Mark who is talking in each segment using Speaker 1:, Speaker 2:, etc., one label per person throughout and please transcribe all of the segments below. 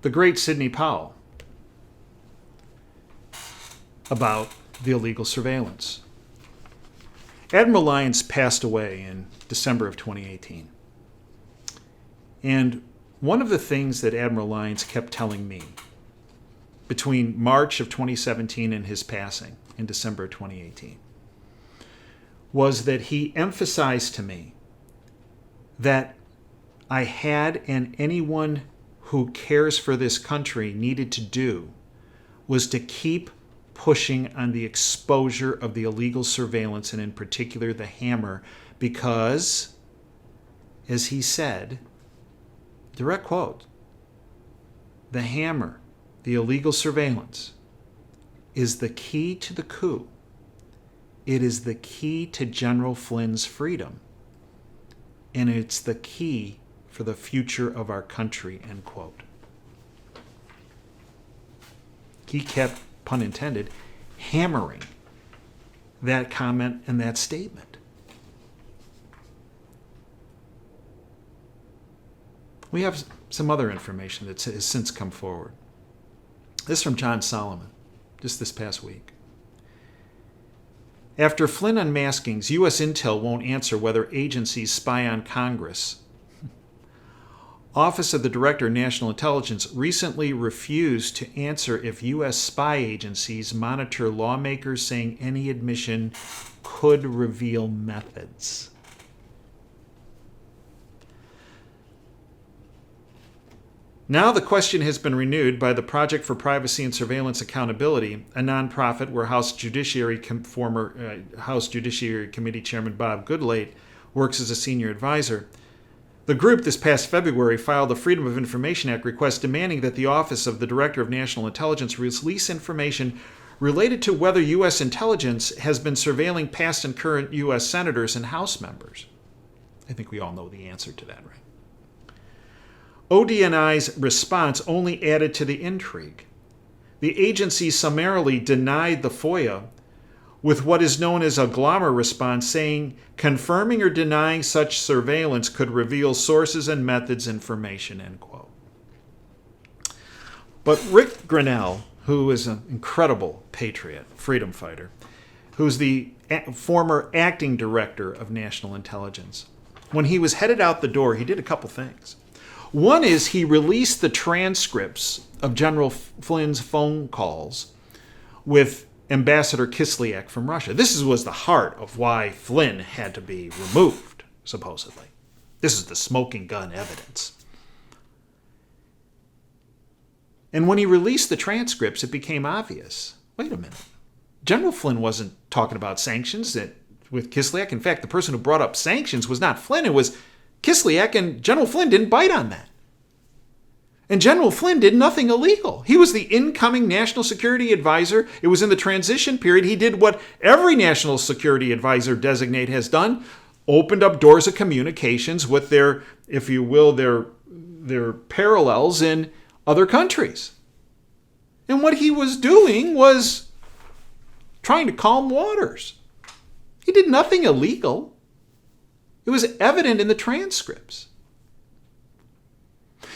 Speaker 1: the great Sidney Powell about the illegal surveillance. Admiral Lyons passed away in December of 2018. And one of the things that Admiral Lyons kept telling me between March of 2017 and his passing in December of 2018 was that he emphasized to me that I had, and anyone who cares for this country needed to do, was to keep pushing on the exposure of the illegal surveillance, and in particular the HAMR, because, as he said, direct quote, the HAMR, the illegal surveillance, is the key to the coup. It is the key to General Flynn's freedom. And it's the key for the future of our country, end quote. He kept, pun intended, hammering that comment and that statement. We have some other information that has since come forward. This is from John Solomon, just this past week. After Flynn unmaskings, U.S. Intel won't answer whether agencies spy on Congress. Office of the Director of National Intelligence recently refused to answer if U.S. spy agencies monitor lawmakers, saying any admission could reveal methods. Now the question has been renewed by the Project for Privacy and Surveillance Accountability, a nonprofit where former House Judiciary Committee Chairman Bob Goodlate works as a senior advisor. The group this past February filed a Freedom of Information Act request demanding that the Office of the Director of National Intelligence release information related to whether U.S. intelligence has been surveilling past and current U.S. senators and House members. I think we all know the answer to that, right? ODNI's response only added to the intrigue. The agency summarily denied the FOIA with what is known as a GLOMR response, saying confirming or denying such surveillance could reveal sources and methods information, end quote. But Rick Grinnell, who is an incredible patriot, freedom fighter, who's the former acting director of national intelligence, when he was headed out the door, he did a couple things. One is he released the transcripts of General Flynn's phone calls with Ambassador Kislyak from Russia. This was the heart of why Flynn had to be removed, supposedly. This is the smoking gun evidence. And when he released the transcripts, it became obvious. Wait a minute. General Flynn wasn't talking about sanctions with Kislyak. In fact, the person who brought up sanctions was not Flynn, it was Kislyak, and General Flynn didn't bite on that. And General Flynn did nothing illegal. He was the incoming national security advisor. It was in the transition period. He did what every national security advisor designate has done, opened up doors of communications with their, if you will, their parallels in other countries. And what he was doing was trying to calm waters. He did nothing illegal. It was evident in the transcripts.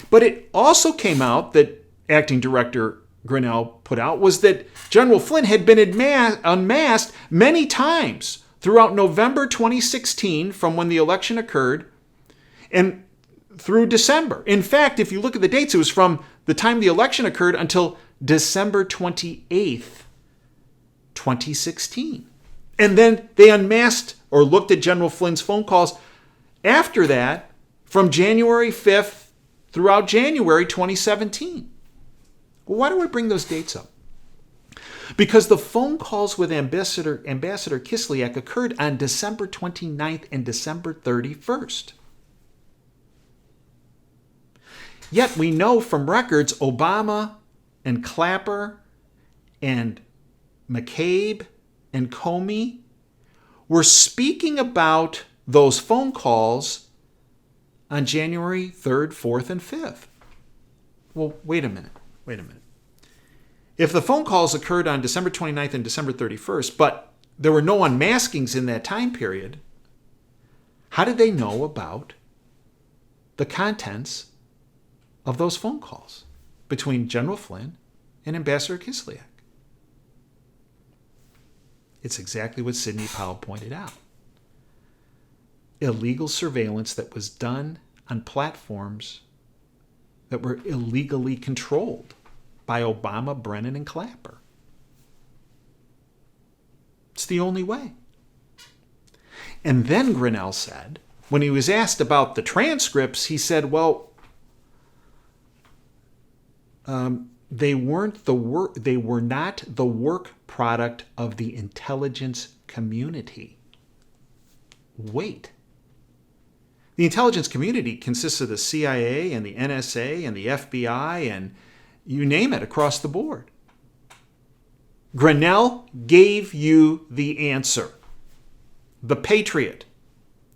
Speaker 1: But it also came out that Acting Director Grinnell put out was that General Flynn had been unmasked many times throughout November 2016 from when the election occurred and through December. In fact, if you look at the dates, it was from the time the election occurred until December 28th, 2016. And then they unmasked or looked at General Flynn's phone calls after that from January 5th throughout January 2017. Well, why do I bring those dates up? Because the phone calls with Ambassador Kislyak occurred on December 29th and December 31st. Yet we know from records Obama and Clapper and McCabe and Comey were speaking about those phone calls on January 3rd, 4th, and 5th. Well, wait a minute. If the phone calls occurred on December 29th and December 31st, but there were no unmaskings in that time period, how did they know about the contents of those phone calls? between General Flynn and Ambassador Kislyak. It's exactly what Sidney Powell pointed out. Illegal surveillance that was done on platforms that were illegally controlled by Obama, Brennan, and Clapper. It's the only way. And then Grinnell said, when he was asked about the transcripts, he said, well, they were not the work product of the intelligence community. Wait. The intelligence community consists of the CIA and the NSA and the FBI and you name it across the board. Grinnell gave you the answer. The Patriot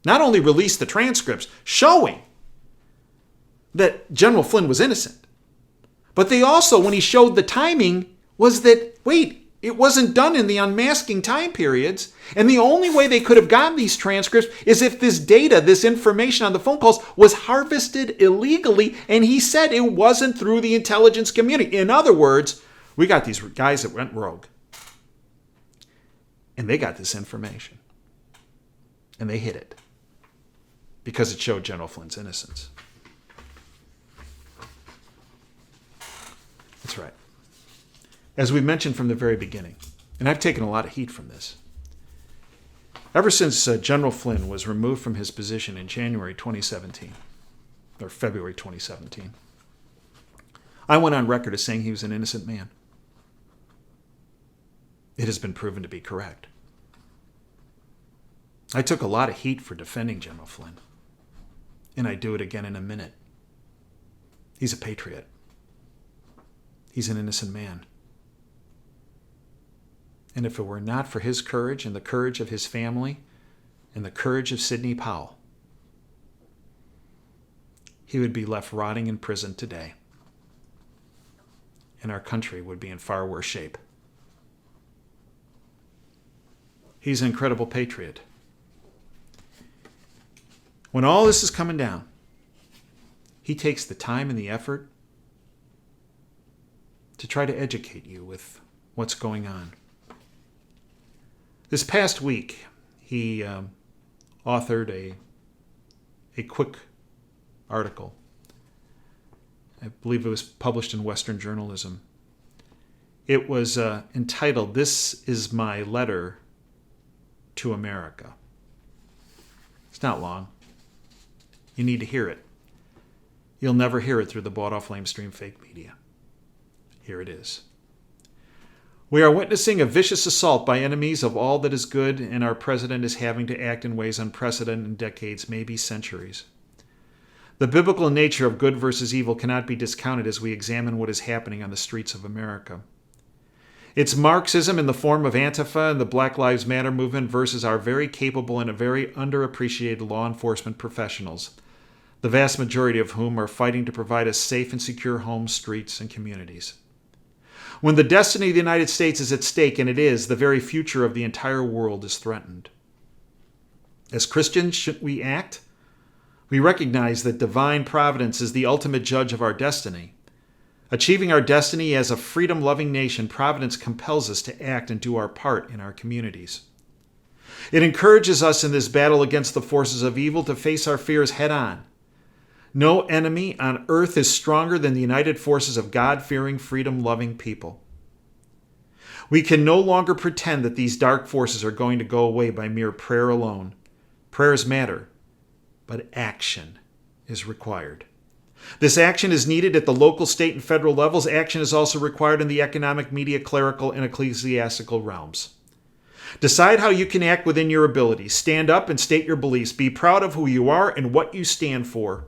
Speaker 1: not only released the transcripts showing that General Flynn was innocent, but they also, when he showed the timing, was that, wait, it wasn't done in the unmasking time periods. And the only way they could have gotten these transcripts is if this data, this information on the phone calls was harvested illegally. And he said it wasn't through the intelligence community. In other words, we got these guys that went rogue. And they got this information. And they hid it. Because it showed General Flynn's innocence. That's right. As we mentioned from the very beginning, and I've taken a lot of heat from this, ever since General Flynn was removed from his position in January 2017, or February 2017, I went on record as saying he was an innocent man. It has been proven to be correct. I took a lot of heat for defending General Flynn, and I do it again in a minute. He's a patriot. He's an innocent man. And if it were not for his courage and the courage of his family and the courage of Sidney Powell, he would be left rotting in prison today. And our country would be in far worse shape. He's an incredible patriot. When all this is coming down, he takes the time and the effort to try to educate you with what's going on. This past week, he authored a quick article. I believe it was published in Western Journalism. It was entitled, "This is My Letter to America." It's not long. You need to hear it. You'll never hear it through the bought-off lamestream fake media. Here it is. We are witnessing a vicious assault by enemies of all that is good, and our president is having to act in ways unprecedented in decades, maybe centuries. The biblical nature of good versus evil cannot be discounted as we examine what is happening on the streets of America. It's Marxism in the form of Antifa and the Black Lives Matter movement versus our very capable and very underappreciated law enforcement professionals, the vast majority of whom are fighting to provide us safe and secure homes, streets, and communities. When the destiny of the United States is at stake, and it is, the very future of the entire world is threatened. As Christians, should we act? We recognize that divine providence is the ultimate judge of our destiny. Achieving our destiny as a freedom-loving nation, providence compels us to act and do our part in our communities. It encourages us in this battle against the forces of evil to face our fears head-on. No enemy on earth is stronger than the united forces of God-fearing, freedom-loving people. We can no longer pretend that these dark forces are going to go away by mere prayer alone. Prayers matter, but action is required. This action is needed at the local, state, and federal levels. Action is also required in the economic, media, clerical, and ecclesiastical realms. Decide how you can act within your abilities. Stand up and state your beliefs. Be proud of who you are and what you stand for.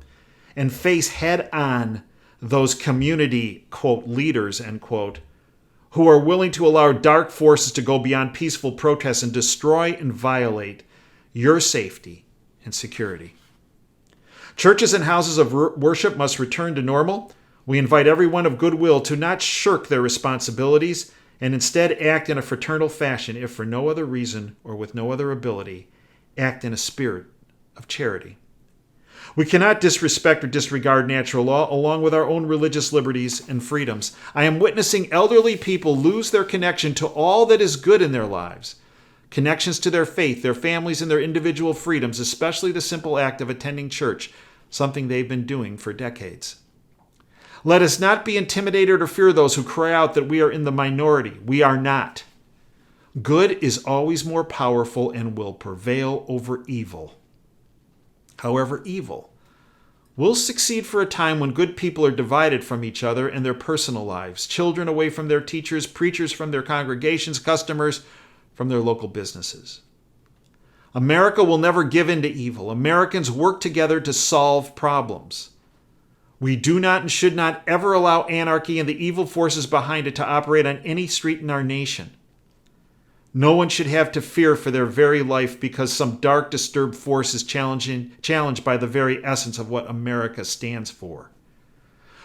Speaker 1: And face head-on those community, quote, leaders, end quote, who are willing to allow dark forces to go beyond peaceful protests and destroy and violate your safety and security. Churches and houses of worship must return to normal. We invite everyone of goodwill to not shirk their responsibilities and instead act in a fraternal fashion, if for no other reason or with no other ability, act in a spirit of charity. We cannot disrespect or disregard natural law along with our own religious liberties and freedoms. I am witnessing elderly people lose their connection to all that is good in their lives. Connections to their faith, their families, and their individual freedoms, especially the simple act of attending church, something they've been doing for decades. Let us not be intimidated or fear those who cry out that we are in the minority. We are not. Good is always more powerful and will prevail over evil. However, evil will succeed for a time when good people are divided from each other and their personal lives, children away from their teachers, preachers from their congregations, customers from their local businesses. America will never give in to evil. Americans work together to solve problems. We do not and should not ever allow anarchy and the evil forces behind it to operate on any street in our nation. No one should have to fear for their very life because some dark, disturbed force is challenged by the very essence of what America stands for.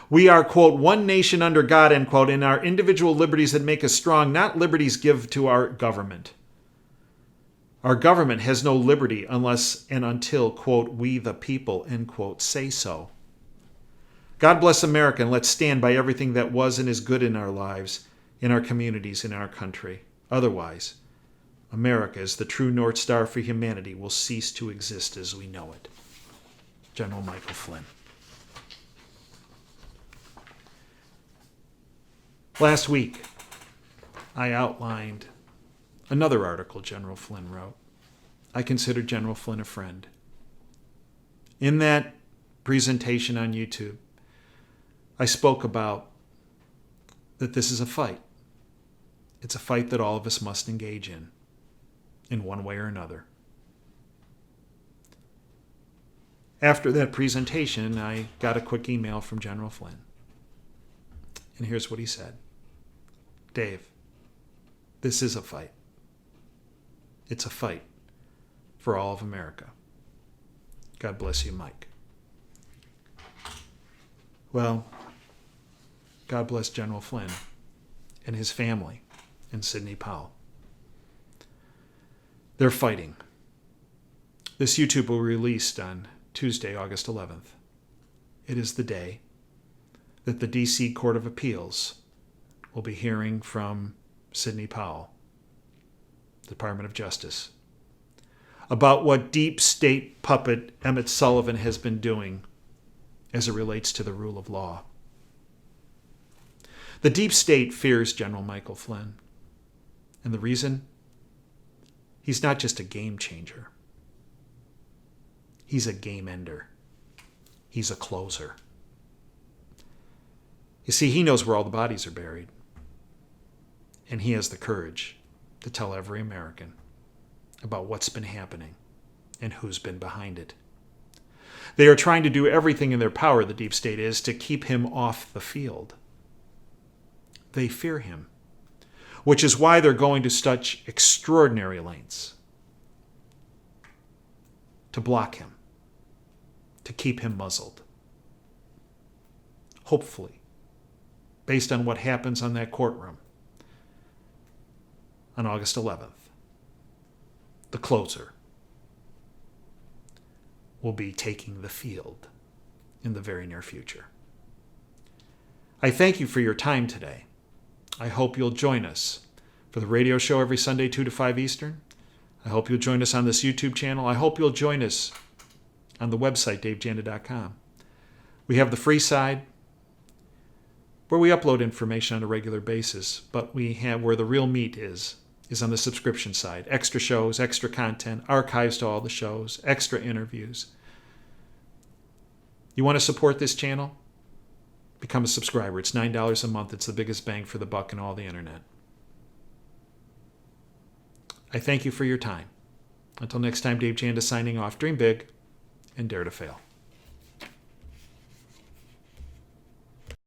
Speaker 1: We are, quote, one nation under God, end quote, in our individual liberties that make us strong, not liberties give to our government. Our government has no liberty unless and until, quote, we the people, end quote, say so. God bless America, and let's stand by everything that was and is good in our lives, in our communities, in our country. Otherwise, America, as the true North Star for humanity, will cease to exist as we know it. General Michael Flynn. Last week, I outlined another article General Flynn wrote. I consider General Flynn a friend. In that presentation on YouTube, I spoke about that this is a fight. It's a fight that all of us must engage in one way or another. After that presentation, I got a quick email from General Flynn. And here's what he said. Dave, this is a fight. It's a fight for all of America. God bless you, Mike. Well, God bless General Flynn and his family and Sidney Powell. They're fighting. This YouTube will be released on Tuesday, August 11th. It is the day that the D.C. Court of Appeals will be hearing from Sidney Powell, Department of Justice, about what deep state puppet Emmett Sullivan has been doing as it relates to the rule of law. The deep state fears General Michael Flynn. And the reason? He's not just a game changer. He's a game ender. He's a closer. You see, he knows where all the bodies are buried. And he has the courage to tell every American about what's been happening and who's been behind it. They are trying to do everything in their power, the deep state is, to keep him off the field. They fear him, which is why they're going to such extraordinary lengths to block him, to keep him muzzled. Hopefully, based on what happens on that courtroom on August 11th, the closer will be taking the field in the very near future. I thank you for your time today. I hope you'll join us for the radio show every Sunday, 2 to 5 Eastern. I hope you'll join us on this YouTube channel. I hope you'll join us on the website, davejanda.com. We have the free side, where we upload information on a regular basis, but we have where the real meat is on the subscription side. Extra shows, extra content, archives to all the shows, extra interviews. You want to support this channel? Become a subscriber. It's $9 a month. It's the biggest bang for the buck in all the internet. I thank you for your time. Until next time, Dave Janda signing off. Dream big and dare to fail.